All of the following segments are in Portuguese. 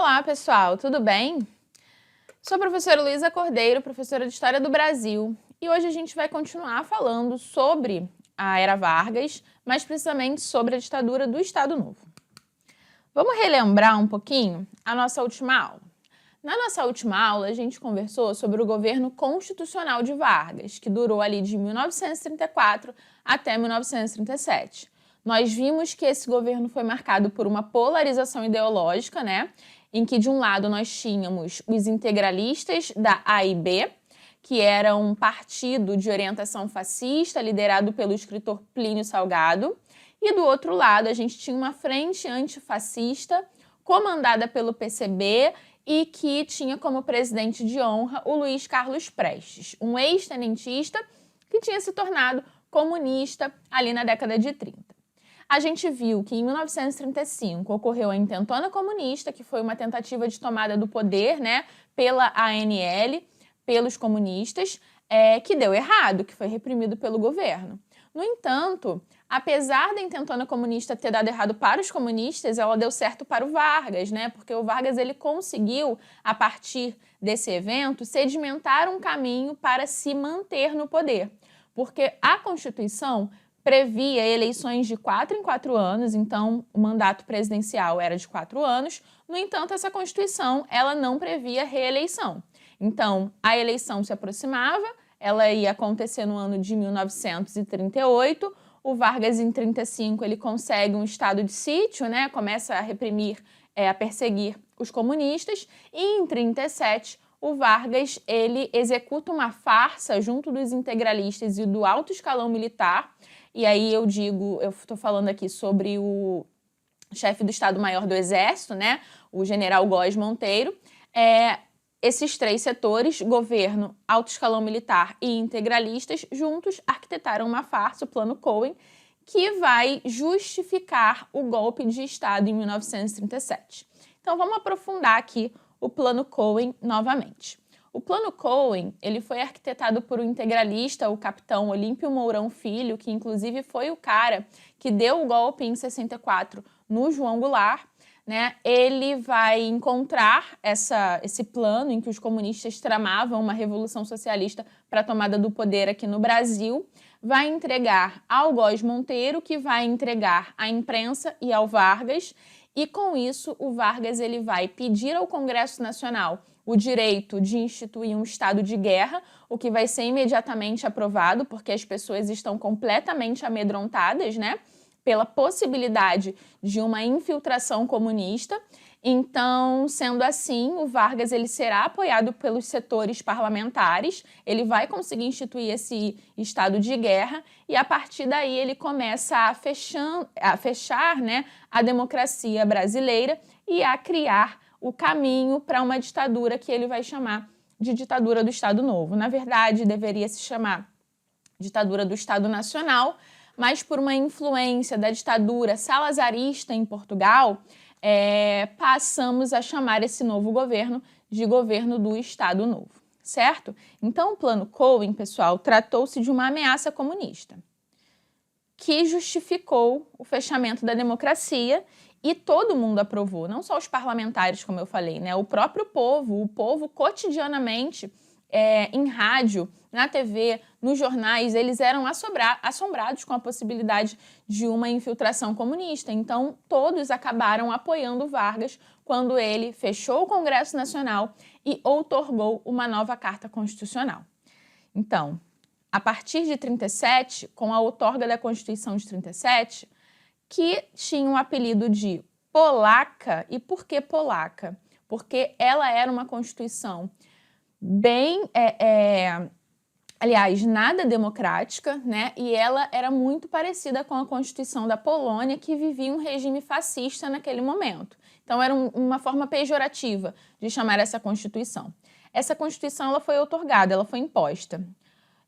Olá, pessoal, tudo bem? Sou a professora Luísa Cordeiro, professora de História do Brasil, e hoje a gente vai continuar falando sobre a Era Vargas, mais precisamente sobre a ditadura do Estado Novo. Vamos relembrar um pouquinho a nossa última aula. Na nossa última aula, a gente conversou sobre o governo constitucional de Vargas, que durou ali de 1934 até 1937. Nós vimos que esse governo foi marcado por uma polarização ideológica, né? Em que, de um lado, nós tínhamos os integralistas da AIB, que era um partido de orientação fascista, liderado pelo escritor Plínio Salgado, e do outro lado, a gente tinha uma frente antifascista, comandada pelo PCB, e que tinha como presidente de honra o Luiz Carlos Prestes, um ex-tenentista que tinha se tornado comunista ali na década de 30. A gente viu que em 1935 ocorreu a Intentona Comunista, que foi uma tentativa de tomada do poder, né, pela ANL, pelos comunistas, que deu errado, que foi reprimido pelo governo. No entanto, apesar da Intentona Comunista ter dado errado para os comunistas, ela deu certo para o Vargas, né? Porque o Vargas ele conseguiu, a partir desse evento, sedimentar um caminho para se manter no poder. Porque a Constituição previa eleições de 4 em 4 anos, então o mandato presidencial era de 4 anos. No entanto, essa Constituição ela não previa reeleição. Então, a eleição se aproximava, ela ia acontecer no ano de 1938, o Vargas, em 1935, ele consegue um estado de sítio, né? Começa a reprimir, a perseguir os comunistas, e em 1937, o Vargas ele executa uma farsa junto dos integralistas e do alto escalão militar, e aí eu estou falando aqui sobre o chefe do Estado-Maior do Exército, né? O general Góes Monteiro. Esses três setores, governo, alto escalão militar e integralistas, juntos arquitetaram uma farsa, o Plano Cohen, que vai justificar o golpe de Estado em 1937. Então vamos aprofundar aqui o Plano Cohen novamente. O Plano Cohen ele foi arquitetado por um integralista, o capitão Olímpio Mourão Filho, que inclusive foi o cara que deu o golpe em 64 no João Goulart. Né, ele vai encontrar esse plano em que os comunistas tramavam uma revolução socialista para a tomada do poder aqui no Brasil, vai entregar ao Góes Monteiro, que vai entregar à imprensa e ao Vargas, e com isso o Vargas ele vai pedir ao Congresso Nacional o direito de instituir um estado de guerra, o que vai ser imediatamente aprovado, porque as pessoas estão completamente amedrontadas, né? Pela possibilidade de uma infiltração comunista. Então, sendo assim, o Vargas ele será apoiado pelos setores parlamentares, ele vai conseguir instituir esse estado de guerra e, a partir daí, ele começa a fechar, né, a democracia brasileira e a criar o caminho para uma ditadura que ele vai chamar de ditadura do Estado Novo. Na verdade, deveria se chamar ditadura do Estado Nacional, mas por uma influência da ditadura salazarista em Portugal, passamos a chamar esse novo governo de governo do Estado Novo, certo? Então, o Plano Cohen, pessoal, tratou-se de uma ameaça comunista, que justificou o fechamento da democracia e todo mundo aprovou, não só os parlamentares, como eu falei, né? O próprio povo, o povo cotidianamente, em rádio, na TV, nos jornais, eles eram assombrados com a possibilidade de uma infiltração comunista. Então, todos acabaram apoiando Vargas quando ele fechou o Congresso Nacional e outorgou uma nova Carta Constitucional. Então, a partir de 1937, com a outorga da Constituição de 1937, que tinha o apelido de Polaca. E por que Polaca? Porque ela era uma Constituição bem, aliás, nada democrática, né? E ela era muito parecida com a Constituição da Polônia, que vivia um regime fascista naquele momento. Então, era uma forma pejorativa de chamar essa Constituição. Essa Constituição ela foi outorgada, ela foi imposta.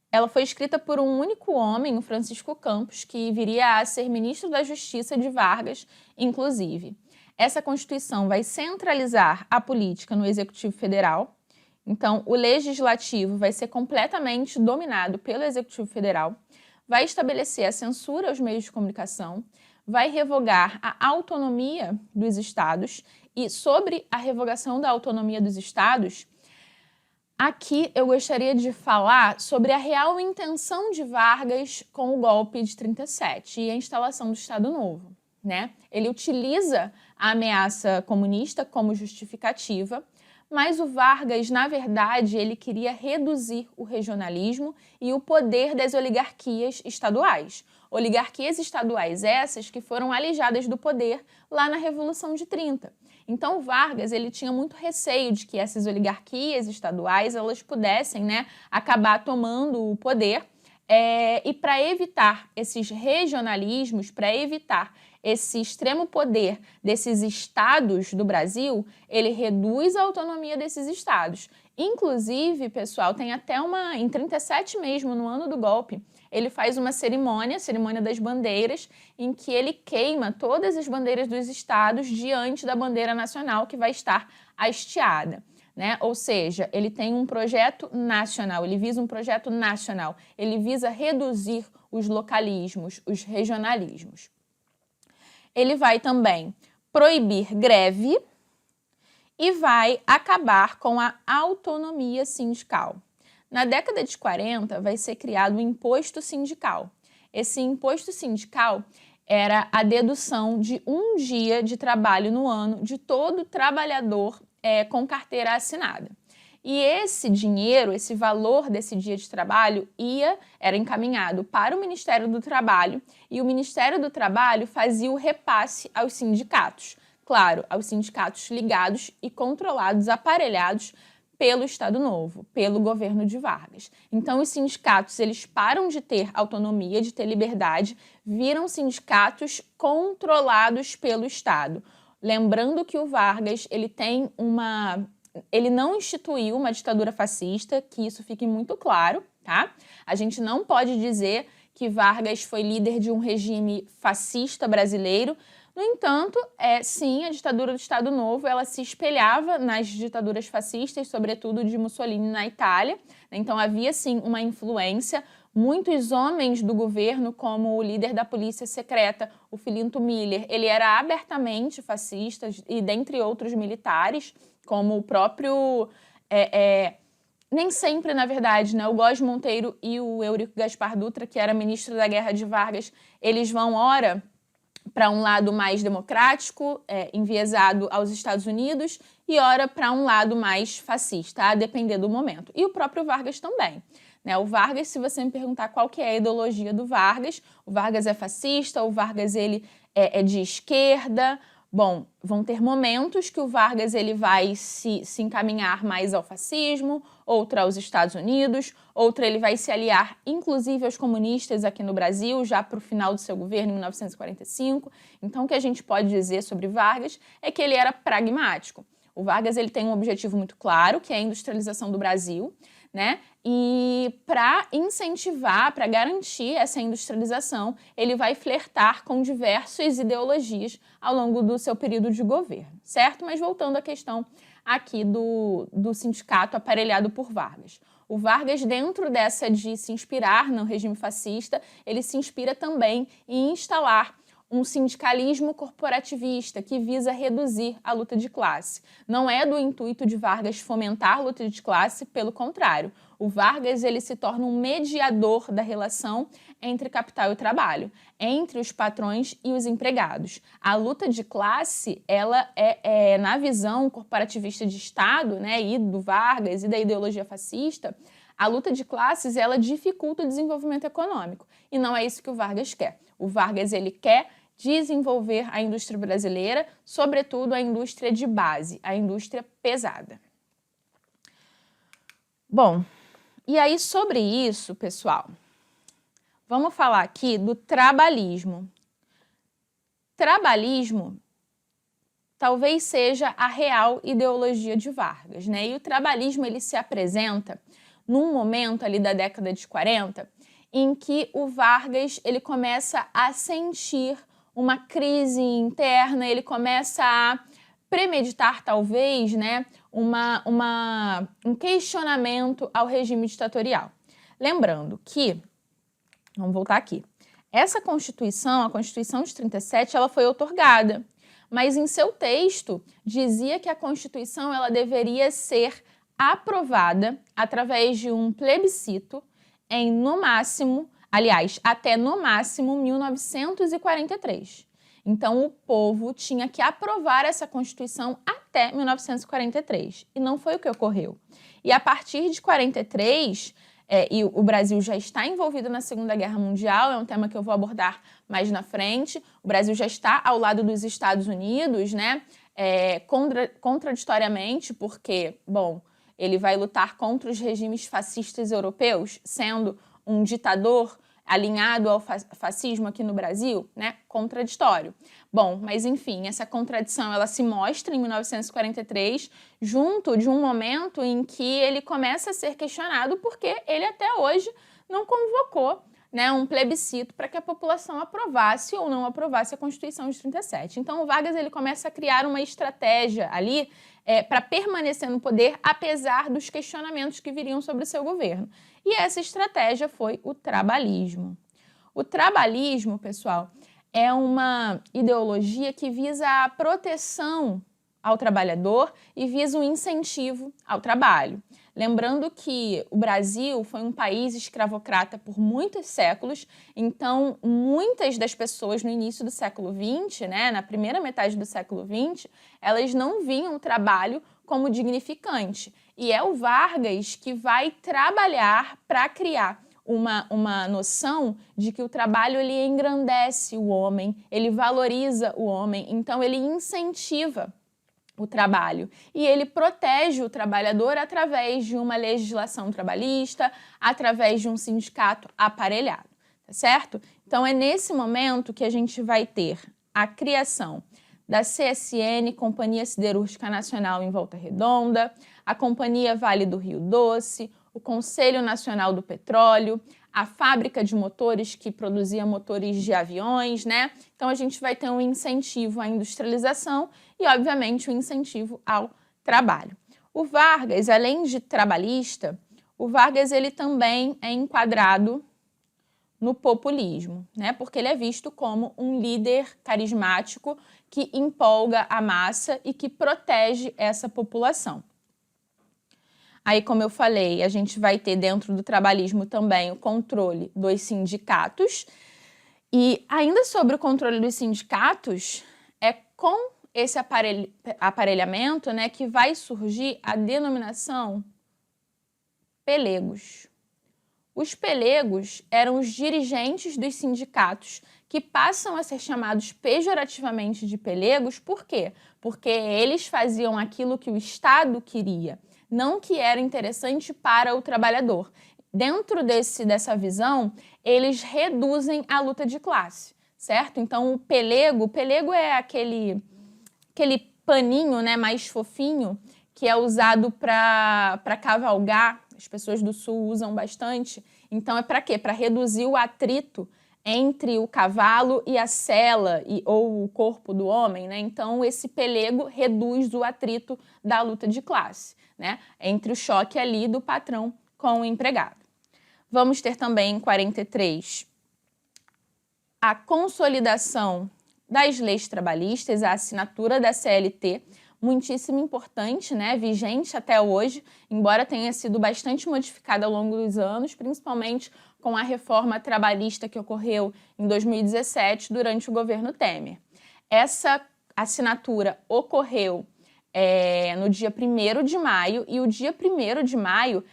Ela foi escrita por um único homem, o Francisco Campos, que viria a ser ministro da Justiça de Vargas, inclusive. Essa Constituição vai centralizar a política no Executivo Federal. Então, o Legislativo vai ser completamente dominado pelo Executivo Federal, vai estabelecer a censura aos meios de comunicação, vai revogar a autonomia dos estados e sobre a revogação da autonomia dos estados, aqui eu gostaria de falar sobre a real intenção de Vargas com o golpe de 37 e a instalação do Estado Novo, né? Ele utiliza a ameaça comunista como justificativa, mas o Vargas, na verdade, ele queria reduzir o regionalismo e o poder das oligarquias estaduais. Oligarquias estaduais essas que foram alijadas do poder lá na Revolução de 30. Então, o Vargas ele tinha muito receio de que essas oligarquias estaduais elas pudessem, né, acabar tomando o poder. E para evitar esses regionalismos, para evitar esse extremo poder desses estados do Brasil, ele reduz a autonomia desses estados. Inclusive, pessoal, tem até em 37 mesmo, no ano do golpe, ele faz uma cerimônia, a cerimônia das bandeiras, em que ele queima todas as bandeiras dos estados diante da bandeira nacional que vai estar hasteada. Né? Ou seja, ele tem um projeto nacional, ele visa um projeto nacional, ele visa reduzir os localismos, os regionalismos. Ele vai também proibir greve e vai acabar com a autonomia sindical. Na década de 40, vai ser criado o imposto sindical. Esse imposto sindical era a dedução de um dia de trabalho no ano de todo trabalhador com carteira assinada. E esse dinheiro, esse valor desse dia de trabalho era encaminhado para o Ministério do Trabalho e o Ministério do Trabalho fazia o repasse aos sindicatos. Claro, aos sindicatos ligados e controlados, aparelhados pelo Estado Novo, pelo governo de Vargas. Então, os sindicatos, eles param de ter autonomia, de ter liberdade, viram sindicatos controlados pelo Estado. Lembrando que o Vargas, ele não instituiu uma ditadura fascista, que isso fique muito claro, tá? A gente não pode dizer que Vargas foi líder de um regime fascista brasileiro. No entanto, sim, a ditadura do Estado Novo, ela se espelhava nas ditaduras fascistas, sobretudo de Mussolini na Itália. Então, havia, sim, uma influência. Muitos homens do governo, como o líder da polícia secreta, o Filinto Miller, ele era abertamente fascista, e dentre outros militares, como o próprio... nem sempre, na verdade, né? O Góes Monteiro e o Eurico Gaspar Dutra, que era ministro da Guerra de Vargas, eles vão, ora, para um lado mais democrático, enviesado aos Estados Unidos, e ora para um lado mais fascista, a depender do momento. E o próprio Vargas também. Né? O Vargas, se você me perguntar qual que é a ideologia do Vargas, o Vargas é fascista, o Vargas ele é de esquerda. Bom, vão ter momentos que o Vargas ele vai se encaminhar mais ao fascismo, outra aos Estados Unidos, outra ele vai se aliar inclusive aos comunistas aqui no Brasil, já para o final do seu governo, em 1945. Então, o que a gente pode dizer sobre Vargas é que ele era pragmático. O Vargas ele tem um objetivo muito claro, que é a industrialização do Brasil, né? E para incentivar, para garantir essa industrialização, ele vai flertar com diversas ideologias ao longo do seu período de governo, certo? Mas voltando à questão aqui do sindicato aparelhado por Vargas. O Vargas, dentro dessa de se inspirar no regime fascista, ele se inspira também em instalar um sindicalismo corporativista que visa reduzir a luta de classe. Não é do intuito de Vargas fomentar a luta de classe, pelo contrário. O Vargas ele se torna um mediador da relação entre capital e trabalho, entre os patrões e os empregados. A luta de classe, ela na visão corporativista de Estado, né, e do Vargas e da ideologia fascista, a luta de classes ela dificulta o desenvolvimento econômico. E não é isso que o Vargas quer. O Vargas ele quer desenvolver a indústria brasileira, sobretudo a indústria de base, a indústria pesada. Bom, e aí sobre isso, pessoal, vamos falar aqui do trabalhismo. Trabalhismo talvez seja a real ideologia de Vargas, né? E o trabalhismo ele se apresenta num momento ali da década de 40 em que o Vargas ele começa a sentir uma crise interna, ele começa a premeditar, talvez, né, um questionamento ao regime ditatorial. Lembrando que, vamos voltar aqui, essa Constituição, a Constituição de 37, ela foi outorgada, mas em seu texto dizia que a Constituição ela deveria ser aprovada através de um plebiscito em, no máximo, aliás, até no máximo 1943. Então, o povo tinha que aprovar essa Constituição até 1943, e não foi o que ocorreu. E a partir de 43, e o Brasil já está envolvido na Segunda Guerra Mundial, é um tema que eu vou abordar mais na frente, o Brasil já está ao lado dos Estados Unidos, né, contraditoriamente, porque, bom, ele vai lutar contra os regimes fascistas europeus, sendo um ditador alinhado ao fascismo aqui no Brasil, né? Contraditório. Bom, mas enfim, essa contradição ela se mostra em 1943, junto de um momento em que ele começa a ser questionado porque ele até hoje não convocou, né, um plebiscito para que a população aprovasse ou não aprovasse a Constituição de 37. Então o Vargas ele começa a criar uma estratégia ali para permanecer no poder, apesar dos questionamentos que viriam sobre o seu governo. E essa estratégia foi o trabalhismo. O trabalhismo, pessoal, é uma ideologia que visa a proteção ao trabalhador e visa o incentivo ao trabalho. Lembrando que o Brasil foi um país escravocrata por muitos séculos, então muitas das pessoas no início do século XX, né, na primeira metade do século XX, elas não viam o trabalho como dignificante. E é o Vargas que vai trabalhar para criar uma noção de que o trabalho ele engrandece o homem, ele valoriza o homem, então ele incentiva o trabalho e ele protege o trabalhador através de uma legislação trabalhista, através de um sindicato aparelhado, tá certo? Então é nesse momento que a gente vai ter a criação da CSN, Companhia Siderúrgica Nacional em Volta Redonda, a Companhia Vale do Rio Doce, o Conselho Nacional do Petróleo, a fábrica de motores que produzia motores de aviões, né? Então a gente vai ter um incentivo à industrialização e, obviamente, um incentivo ao trabalho. O Vargas, além de trabalhista, o Vargas ele também é enquadrado no populismo, né? Porque ele é visto como um líder carismático que empolga a massa e que protege essa população. Aí, como eu falei, a gente vai ter dentro do trabalhismo também o controle dos sindicatos. E ainda sobre o controle dos sindicatos, é com esse aparelhamento, né, que vai surgir a denominação pelegos. Os pelegos eram os dirigentes dos sindicatos que passam a ser chamados pejorativamente de pelegos. Por quê? Porque eles faziam aquilo que o Estado queria, não que era interessante para o trabalhador. Dentro dessa visão, eles reduzem a luta de classe, certo? Então, o pelego é aquele paninho, né, mais fofinho, que é usado para cavalgar. As pessoas do Sul usam bastante. Então, é para quê? Para reduzir o atrito entre o cavalo e a sela ou o corpo do homem, né? Então, esse pelego reduz o atrito da luta de classe, né? Entre o choque ali do patrão com o empregado. Vamos ter também em 43 a consolidação das leis trabalhistas, a assinatura da CLT, muitíssimo importante, né? Vigente até hoje, embora tenha sido bastante modificada ao longo dos anos, principalmente com a reforma trabalhista que ocorreu em 2017 durante o governo Temer. Essa assinatura ocorreu no dia 1º de maio, e o dia 1º de maio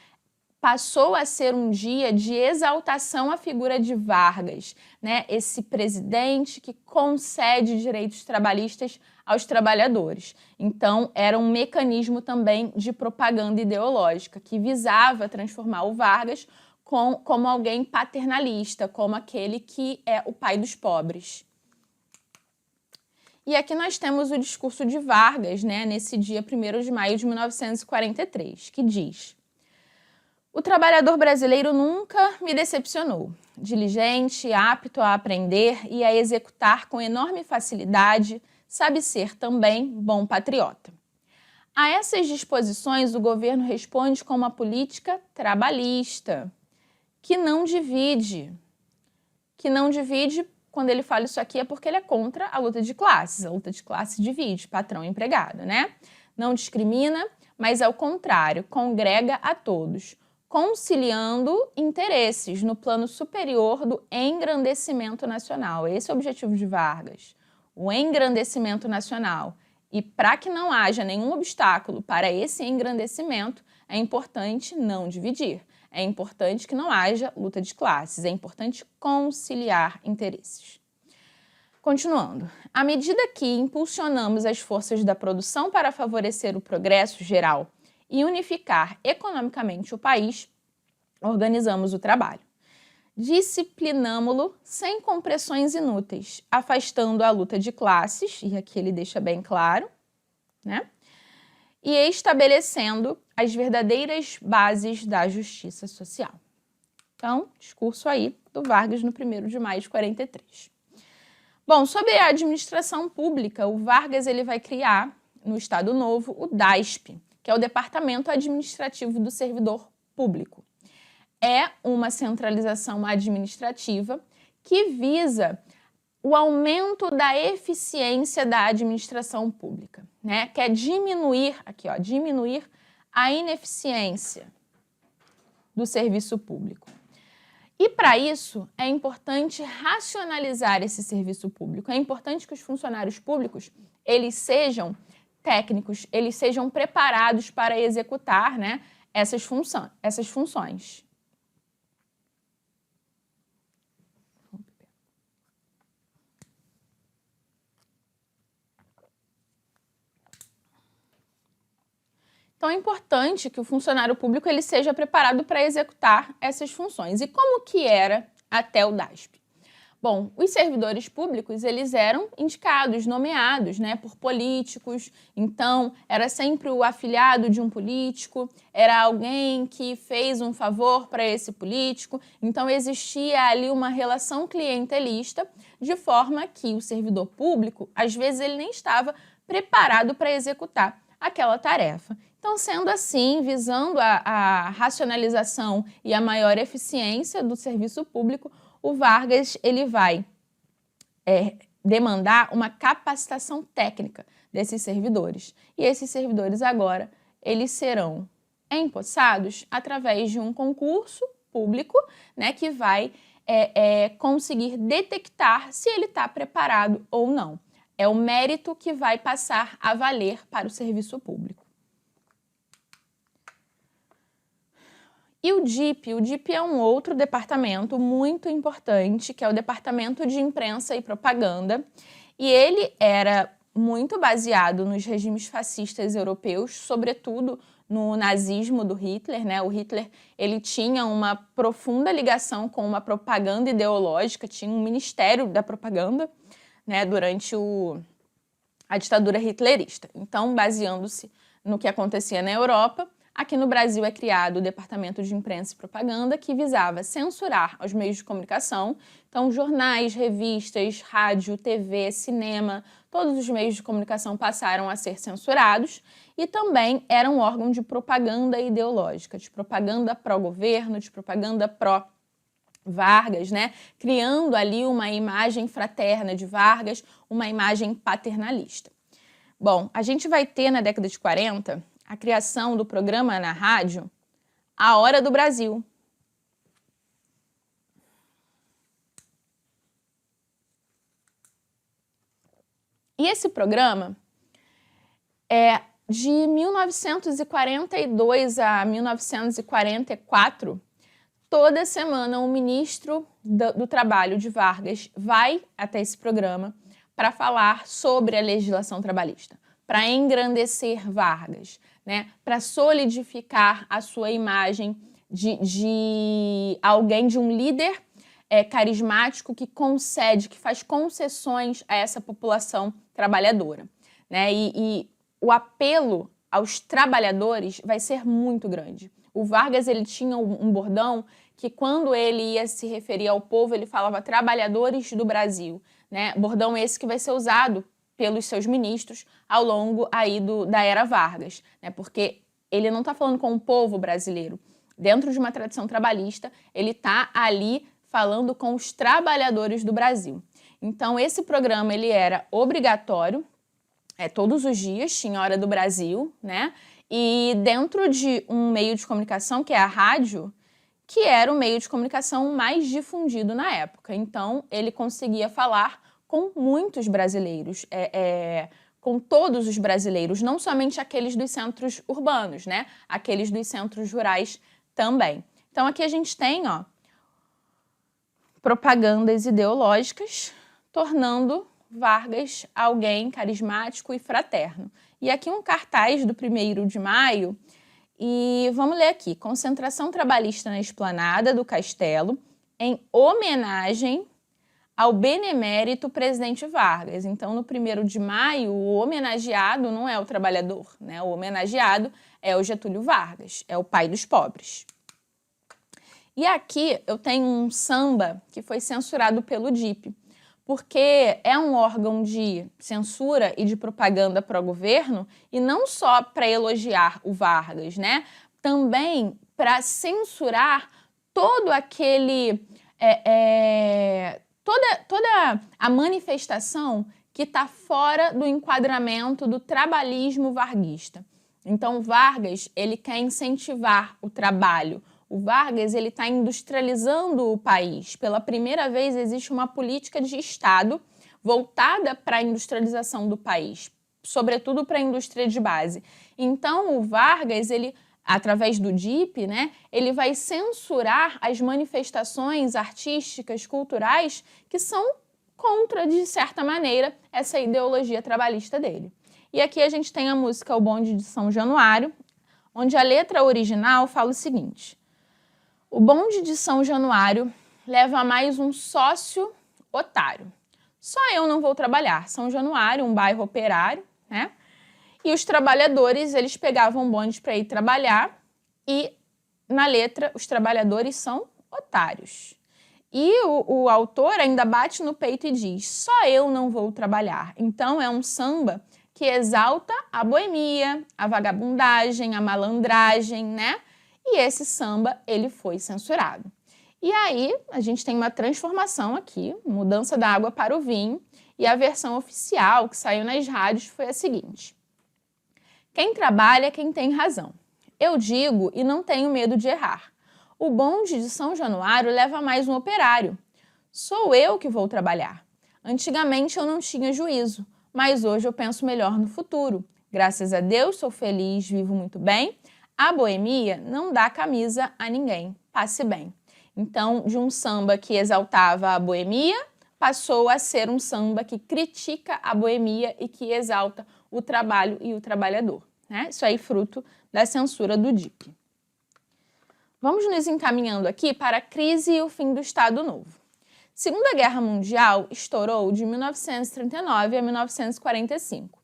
passou a ser um dia de exaltação à figura de Vargas, né? Esse presidente que concede direitos trabalhistas aos trabalhadores. Então, era um mecanismo também de propaganda ideológica que visava transformar o Vargas como alguém paternalista, como aquele que é o pai dos pobres. E aqui nós temos o discurso de Vargas, né, nesse dia 1º de maio de 1943, que diz: "O trabalhador brasileiro nunca me decepcionou. Diligente, apto a aprender e a executar com enorme facilidade, sabe ser também bom patriota. A essas disposições, o governo responde com uma política trabalhista, que não divide quando ele fala isso aqui é porque ele é contra a luta de classes. A luta de classe divide patrão e empregado, né? Não discrimina, mas ao contrário, congrega a todos, conciliando interesses no plano superior do engrandecimento nacional. Esse é o objetivo de Vargas, o engrandecimento nacional. E para que não haja nenhum obstáculo para esse engrandecimento, é importante não dividir. É importante que não haja luta de classes, é importante conciliar interesses. Continuando, à medida que impulsionamos as forças da produção para favorecer o progresso geral e unificar economicamente o país, organizamos o trabalho. Disciplinamo-lo sem compressões inúteis, afastando a luta de classes, e aqui ele deixa bem claro, né? E estabelecendo as verdadeiras bases da justiça social. Então, discurso aí do Vargas no 1º de maio de 43. Bom, sobre a administração pública, o Vargas ele vai criar no Estado Novo o DASP, que é o Departamento Administrativo do Servidor Público. É uma centralização administrativa que visa o aumento da eficiência da administração pública, né? Quer diminuir, aqui ó, diminuir a ineficiência do serviço público. E para isso é importante racionalizar esse serviço público. É importante que os funcionários públicos, eles sejam técnicos, eles sejam preparados para executar, né, essas funções. Então, é importante que o funcionário público ele seja preparado para executar essas funções. E como que era até o DASP? Bom, os servidores públicos, eles eram indicados, nomeados, né, por políticos. Então, era sempre o afiliado de um político, era alguém que fez um favor para esse político. Então, existia ali uma relação clientelista, de forma que o servidor público, às vezes, ele nem estava preparado para executar aquela tarefa. Então, sendo assim, visando a racionalização e a maior eficiência do serviço público, o Vargas ele vai demandar uma capacitação técnica desses servidores. E esses servidores agora, eles serão empossados através de um concurso público, né, que vai conseguir detectar se ele está preparado ou não. É o mérito que vai passar a valer para o serviço público. E o DIP é um outro departamento muito importante, que é o Departamento de Imprensa e Propaganda, e ele era muito baseado nos regimes fascistas europeus, sobretudo no nazismo do Hitler, né? O Hitler ele tinha uma profunda ligação com uma propaganda ideológica, tinha um ministério da propaganda, né, durante a ditadura hitlerista. Então, baseando-se no que acontecia na Europa, aqui no Brasil é criado o Departamento de Imprensa e Propaganda, que visava censurar os meios de comunicação. Então, jornais, revistas, rádio, TV, cinema, todos os meios de comunicação passaram a ser censurados e também era um órgão de propaganda ideológica, de propaganda pró-governo, de propaganda pró-Vargas, né? Criando ali uma imagem fraterna de Vargas, uma imagem paternalista. Bom, a gente vai ter na década de 40 a criação do programa na rádio A Hora do Brasil. E esse programa é de 1942 a 1944, toda semana um ministro do Trabalho de Vargas vai até esse programa para falar sobre a legislação trabalhista, para engrandecer Vargas, né, para solidificar a sua imagem de alguém, de um líder carismático que concede, que faz concessões a essa população trabalhadora, né? E o apelo aos trabalhadores vai ser muito grande. O Vargas ele tinha um bordão que quando ele ia se referir ao povo, ele falava trabalhadores do Brasil, né? Bordão esse que vai ser usado pelos seus ministros ao longo aí da era Vargas, né? Porque ele não está falando com o povo brasileiro. Dentro de uma tradição trabalhista, ele está ali falando com os trabalhadores do Brasil. Então, esse programa ele era obrigatório, todos os dias, tinha Hora do Brasil, né? E dentro de um meio de comunicação, que é a rádio, que era o meio de comunicação mais difundido na época. Então, ele conseguia falar com muitos brasileiros, com todos os brasileiros, não somente aqueles dos centros urbanos, né? Aqueles dos centros rurais também. Então, aqui a gente tem, ó, propagandas ideológicas, tornando Vargas alguém carismático e fraterno. E aqui um cartaz do 1º de maio, e vamos ler aqui: concentração trabalhista na esplanada do Castelo, em homenagem ao benemérito presidente Vargas. Então, no 1º de maio, o homenageado não é o trabalhador, né? O homenageado é o Getúlio Vargas, é o pai dos pobres. E aqui eu tenho um samba que foi censurado pelo DIP, porque é um órgão de censura e de propaganda pró-governo, e não só para elogiar o Vargas, né? Também para censurar todo aquele... toda a manifestação que está fora do enquadramento do trabalhismo varguista. Então, Vargas, ele quer incentivar o trabalho. O Vargas ele está industrializando o país. Pela primeira vez existe uma política de Estado voltada para a industrialização do país, sobretudo para a indústria de base. Então, o Vargas, ele, através do DIP, né, ele vai censurar as manifestações artísticas, culturais, que são contra, de certa maneira, essa ideologia trabalhista dele. E aqui a gente tem a música O Bonde de São Januário, onde a letra original fala o seguinte: o bonde de São Januário leva mais um sócio otário. Só eu não vou trabalhar. São Januário, um bairro operário, né? E os trabalhadores, eles pegavam bonde para ir trabalhar e, na letra, os trabalhadores são otários. E o autor ainda bate no peito e diz: só eu não vou trabalhar. Então, é um samba que exalta a boemia, a vagabundagem, a malandragem, né? E esse samba, ele foi censurado. E aí, a gente tem uma transformação aqui, mudança da água para o vinho, e a versão oficial que saiu nas rádios foi a seguinte: quem trabalha é quem tem razão. Eu digo e não tenho medo de errar. O bonde de São Januário leva mais um operário. Sou eu que vou trabalhar. Antigamente eu não tinha juízo, mas hoje eu penso melhor no futuro. Graças a Deus sou feliz, vivo muito bem. A boemia não dá camisa a ninguém, passe bem. Então, de um samba que exaltava a boemia, passou a ser um samba que critica a boemia e que exalta o trabalho e o trabalhador, né? Isso aí fruto da censura do DIP. Vamos nos encaminhando aqui para a crise e o fim do Estado Novo. Segunda Guerra Mundial estourou de 1939 a 1945.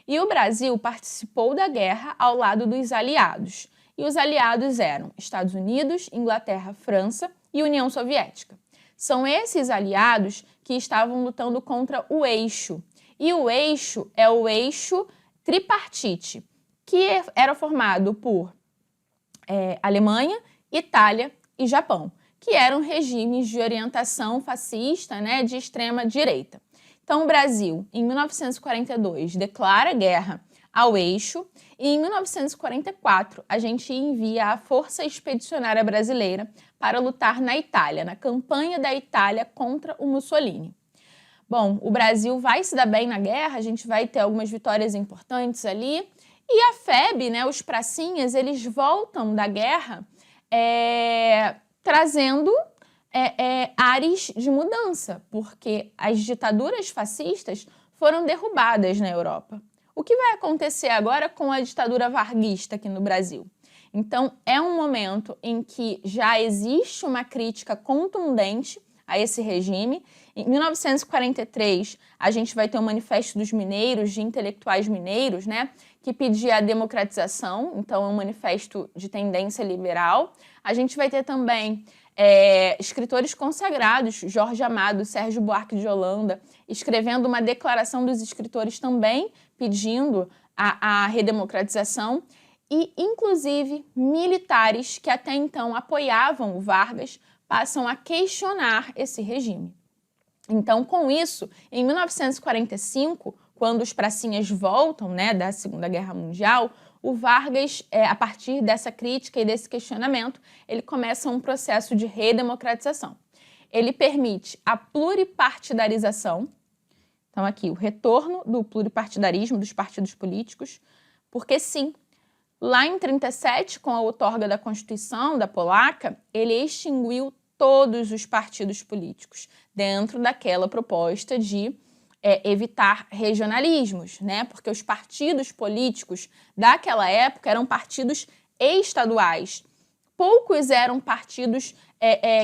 E o Brasil participou da guerra ao lado dos aliados. E os aliados eram Estados Unidos, Inglaterra, França e União Soviética. São esses aliados que estavam lutando contra o eixo. E o eixo é o eixo tripartite, que era formado por Alemanha, Itália e Japão, que eram regimes de orientação fascista, né, de extrema direita. Então, o Brasil, em 1942, declara guerra ao eixo e, em 1944, a gente envia a Força Expedicionária Brasileira para lutar na Itália, na campanha da Itália contra o Mussolini. Bom, o Brasil vai se dar bem na guerra, a gente vai ter algumas vitórias importantes ali, e a FEB, né, os pracinhas, eles voltam da guerra trazendo ares de mudança, porque as ditaduras fascistas foram derrubadas na Europa. O que vai acontecer agora com a ditadura varguista aqui no Brasil? Então, é um momento em que já existe uma crítica contundente a esse regime. Em 1943, a gente vai ter o Manifesto dos Mineiros, de intelectuais mineiros, né, que pedia a democratização, então é um manifesto de tendência liberal. A gente vai ter também escritores consagrados, Jorge Amado, Sérgio Buarque de Holanda, escrevendo uma declaração dos escritores também pedindo a redemocratização, e inclusive militares que até então apoiavam o Vargas passam a questionar esse regime. Então, com isso, em 1945, quando os pracinhas voltam, né, da Segunda Guerra Mundial, o Vargas, a partir dessa crítica e desse questionamento, ele começa um processo de redemocratização. Ele permite a pluripartidarização, então aqui o retorno do pluripartidarismo dos partidos políticos, porque sim, lá em 1937, com a outorga da Constituição da Polaca, ele extinguiu todos os partidos políticos, dentro daquela proposta de evitar regionalismos, né? Porque os partidos políticos daquela época eram partidos estaduais. Poucos eram partidos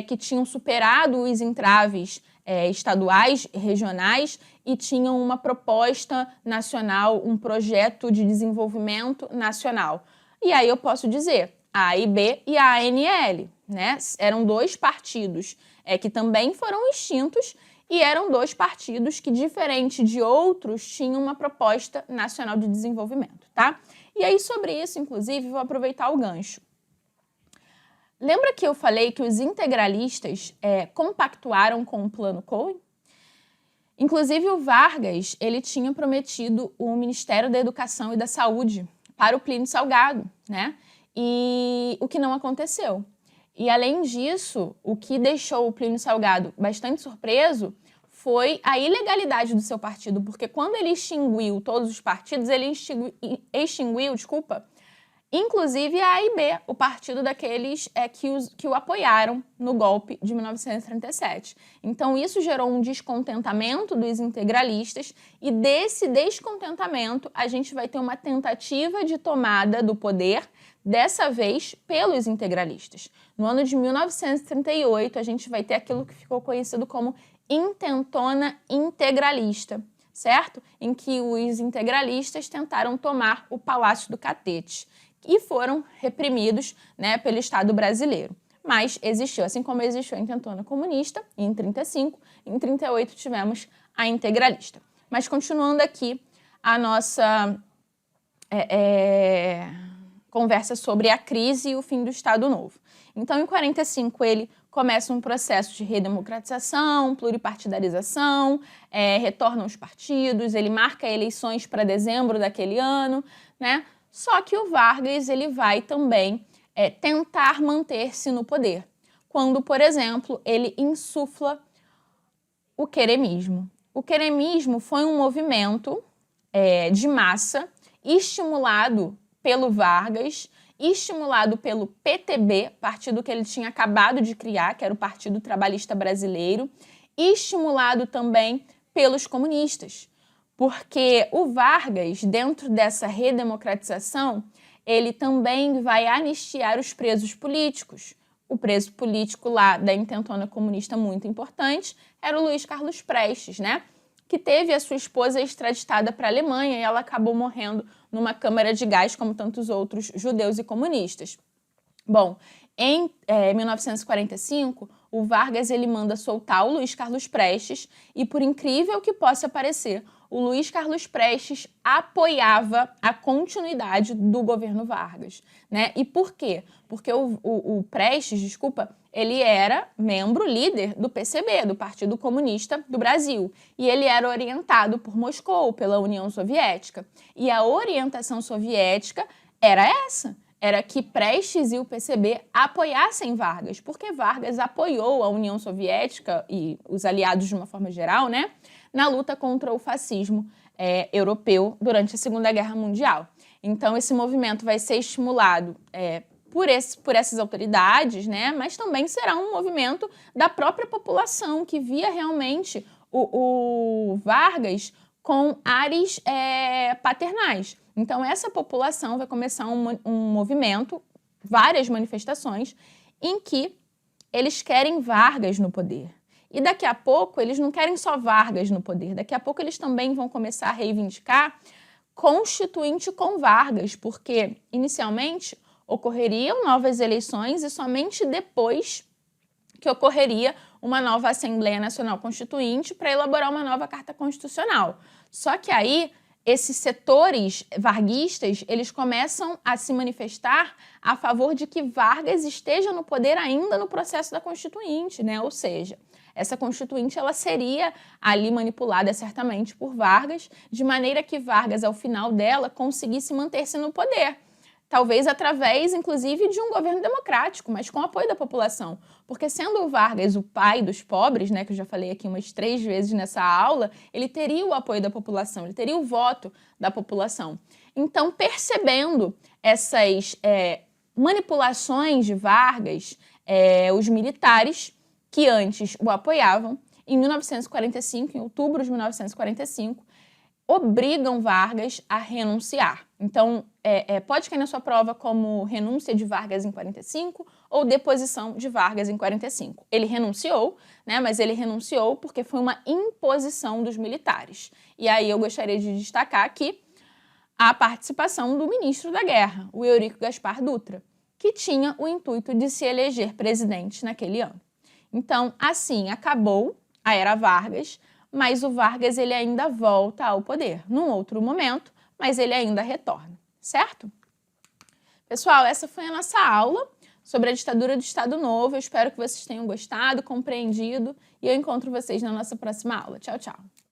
que tinham superado os entraves estaduais, regionais, e tinham uma proposta nacional, um projeto de desenvolvimento nacional. E aí eu posso dizer a AIB e a ANL, né? Eram dois partidos que também foram extintos e eram dois partidos que, diferente de outros, tinham uma proposta nacional de desenvolvimento, tá? E aí, sobre isso, inclusive, vou aproveitar o gancho. Lembra que eu falei que os integralistas compactuaram com o Plano Cohen? Inclusive, o Vargas, ele tinha prometido o Ministério da Educação e da Saúde para o Plínio Salgado, né? E o que não aconteceu. E, além disso, o que deixou o Plínio Salgado bastante surpreso foi a ilegalidade do seu partido, porque quando ele extinguiu todos os partidos, ele extinguiu, inclusive a AIB, o partido daqueles que o apoiaram no golpe de 1937. Então, isso gerou um descontentamento dos integralistas e desse descontentamento a gente vai ter uma tentativa de tomada do poder, dessa vez pelos integralistas. No ano de 1938, a gente vai ter aquilo que ficou conhecido como intentona integralista, certo? Em que os integralistas tentaram tomar o Palácio do Catete e foram reprimidos, né, pelo Estado brasileiro. Mas existiu, assim como existiu a intentona comunista, em 1935, em 1938 tivemos a integralista. Mas continuando aqui a nossa conversa sobre a crise e o fim do Estado Novo. Então, em 1945, ele começa um processo de redemocratização, pluripartidarização, retornam os partidos, ele marca eleições para dezembro daquele ano, né? Só que o Vargas ele vai também tentar manter-se no poder, quando, por exemplo, ele insufla o queremismo. O queremismo foi um movimento de massa estimulado pelo Vargas, estimulado pelo PTB, partido que ele tinha acabado de criar, que era o Partido Trabalhista Brasileiro, e estimulado também pelos comunistas. Porque o Vargas, dentro dessa redemocratização, ele também vai anistiar os presos políticos. O preso político lá da intentona comunista muito importante era o Luiz Carlos Prestes, né? Que teve a sua esposa extraditada para a Alemanha e ela acabou morrendo numa câmara de gás, como tantos outros judeus e comunistas. Bom, em 1945, o Vargas ele manda soltar o Luiz Carlos Prestes e, por incrível que possa parecer, o Luiz Carlos Prestes apoiava a continuidade do governo Vargas, né? E por quê? Porque o Prestes, ele era líder do PCB, do Partido Comunista do Brasil, e ele era orientado por Moscou, pela União Soviética. E a orientação soviética era essa, era que Prestes e o PCB apoiassem Vargas, porque Vargas apoiou a União Soviética e os aliados de uma forma geral, né, na luta contra o fascismo europeu durante a Segunda Guerra Mundial. Então, esse movimento vai ser estimulado por essas autoridades, né, mas também será um movimento da própria população que via realmente o Vargas com ares paternais. Então, essa população vai começar um movimento, várias manifestações, em que eles querem Vargas no poder. E daqui a pouco, eles não querem só Vargas no poder, daqui a pouco eles também vão começar a reivindicar constituinte com Vargas, porque, inicialmente, ocorreriam novas eleições e somente depois que ocorreria uma nova Assembleia Nacional Constituinte para elaborar uma nova Carta Constitucional. Só que aí, esses setores varguistas, eles começam a se manifestar a favor de que Vargas esteja no poder ainda no processo da Constituinte, né? Ou seja, essa constituinte ela seria ali manipulada certamente por Vargas, de maneira que Vargas, ao final dela, conseguisse manter-se no poder. Talvez através, inclusive, de um governo democrático, mas com apoio da população. Porque sendo o Vargas o pai dos pobres, né, que eu já falei aqui umas 3 vezes nessa aula, ele teria o apoio da população, ele teria o voto da população. Então, percebendo essas manipulações de Vargas, os militares que antes o apoiavam, em 1945, em outubro de 1945, obrigam Vargas a renunciar. Então, pode cair na sua prova como renúncia de Vargas em 45 ou deposição de Vargas em 45. Ele renunciou, né, mas ele renunciou porque foi uma imposição dos militares. E aí eu gostaria de destacar aqui a participação do ministro da Guerra, o Eurico Gaspar Dutra, que tinha o intuito de se eleger presidente naquele ano. Então, assim, acabou a era Vargas, mas o Vargas ele ainda volta ao poder, num outro momento, mas ele ainda retorna, certo? Pessoal, essa foi a nossa aula sobre a ditadura do Estado Novo. Eu espero que vocês tenham gostado, compreendido, e eu encontro vocês na nossa próxima aula. Tchau, tchau!